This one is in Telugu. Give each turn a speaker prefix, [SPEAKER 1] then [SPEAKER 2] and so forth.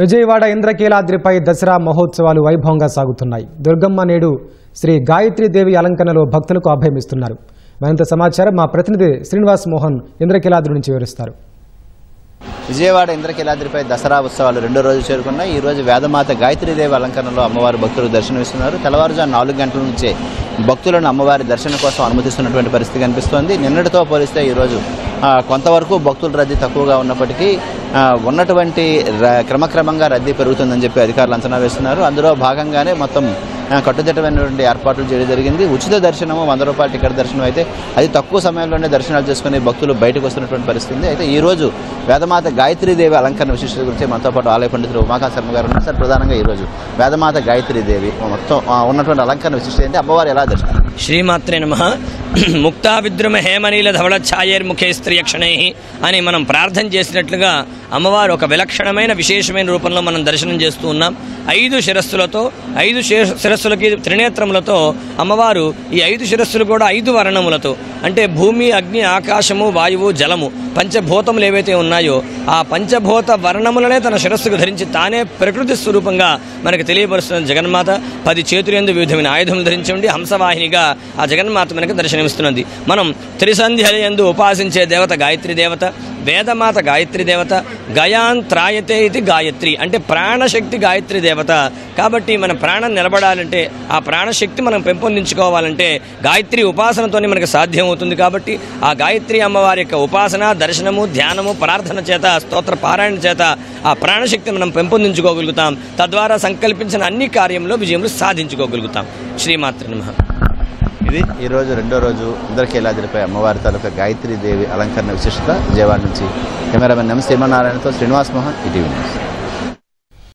[SPEAKER 1] విజయవాడ ఇంద్రకీలాద్రిపై దసరా మహోత్సవాలు వైభవంగా సాగుతున్నాయి. దుర్గమ్మ నేడు శ్రీ గాయత్రీదేవి అలంకరణలో భక్తులకు అభయమిస్తున్నారు. మరింత సమాచారం మా ప్రతినిధి శ్రీనివాస్ మోహన్ ఇంద్రకీలాద్రి నుంచి వివరిస్తారు.
[SPEAKER 2] విజయవాడ ఇంద్రకీలాద్రిపై దసరా ఉత్సవాలు రెండో రోజు చేరుకున్నాయి. ఈ రోజు వేదమాత గాయత్రీదేవి అలంకరణలో అమ్మవారి భక్తులు దర్శనమిస్తున్నారు. తెల్లవారుజాము 4 గంటల నుంచే భక్తులను అమ్మవారి దర్శనం కోసం అనుమతిస్తున్నటువంటి పరిస్థితి కనిపిస్తోంది. నిన్నటితో పోలిస్తే ఈరోజు కొంతవరకు భక్తుల రద్దీ తక్కువగా ఉన్నప్పటికీ ఉన్నటువంటి క్రమక్రమంగా రద్దీ పెరుగుతుందని చెప్పి అధికారులు అంచనా వేస్తున్నారు. అందులో భాగంగానే మొత్తం కట్టుదిట్టమైనటువంటి ఏర్పాట్లు చేయడం జరిగింది. ఉచిత దర్శనము 100 రూపాయల టికెట్ దర్శనం అయితే అది తక్కువ సమయంలోనే దర్శనాలు చేసుకుని భక్తులు బయటకు వస్తున్నటువంటి పరిస్థితి ఉంది. అయితే ఈ రోజు వేదమాత గాయత్రీదేవి అలంకరణ విశిష్టత గురించి మనతో పాటు ఆలయ పండితులు ఉమాకాంత్ శర్మ గారు ఉన్నారు. సార్, ప్రధానంగా ఈరోజు వేదమాత గాయత్రీదేవి మొత్తం ఉన్నటువంటి అలంకరణ విశిష్టత ఏంటి? అమ్మవారు ఎలా దర్శనం?
[SPEAKER 3] శ్రీమాత్రే నమః. ముక్తా విద్రుమ హేమనీల ధవళ ఛాయైర్ముఖే స్త్రియక్షణై అని మనం ప్రార్థన చేసినట్లుగా అమ్మవారు ఒక విలక్షణమైన విశేషమైన రూపంలో మనం దర్శనం చేస్తూ ఉన్నాం. 5 శిరస్సులతో 5 శిరస్సులకి త్రినేత్రములతో అమ్మవారు ఈ 5 శిరస్సులు కూడా 5 వర్ణములతో అంటే భూమి, అగ్ని, ఆకాశము, వాయువు, జలము పంచభూతములు ఏవైతే ఉన్నాయో ఆ పంచభూత వర్ణములనే తన శిరస్సుకు ధరించి తానే ప్రకృతి స్వరూపంగా మనకు తెలియపరుస్తున్న జగన్మాత 10 చేతులందు వివిధమైన ఆయుధములు ధరించి ఉండి హంసవాహినిగా ఆ జగన్మాత మనకు దర్శనమిస్తున్నది. మనం త్రిసంధ్యలందు ఉపాసించే దేవత గాయత్రి దేవత, వేదమాత గాయత్రి దేవత, గయాన్ త్రాయతే ఇది గాయత్రి అంటే ప్రాణశక్తి గాయత్రి దేవత. కాబట్టి మన ప్రాణం నిలబడాలంటే ఆ ప్రాణశక్తి మనం పెంపొందించుకోవాలంటే గాయత్రి ఉపాసనతోనే మనకు సాధ్యం అవుతుంది. కాబట్టి ఆ గాయత్రి అమ్మవారి యొక్క ఉపాసన, దర్శనము, ధ్యానము, ప్రార్థన చేత, స్తోత్ర పారాయణ చేత ఆ ప్రాణశక్తి మనం పెంపొందించుకోగలుగుతాం. తద్వారా సంకల్పించిన అన్ని కార్యంలో విజయములు సాధించుకోగలుగుతాం. శ్రీమాత్రే నమః.
[SPEAKER 2] ఇది ఈరోజు రెండో రోజు ఇంద్రకీలాద్రిపై అమ్మవారి తాలూకా గాయత్రీదేవి అలంకరణ విశిష్టత. విజయవాడ నుంచి కెమెరామెన్ ఎం శ్రీమన్నారాయణతో శ్రీనివాస్ మోహన్, ఈటీవీ న్యూస్.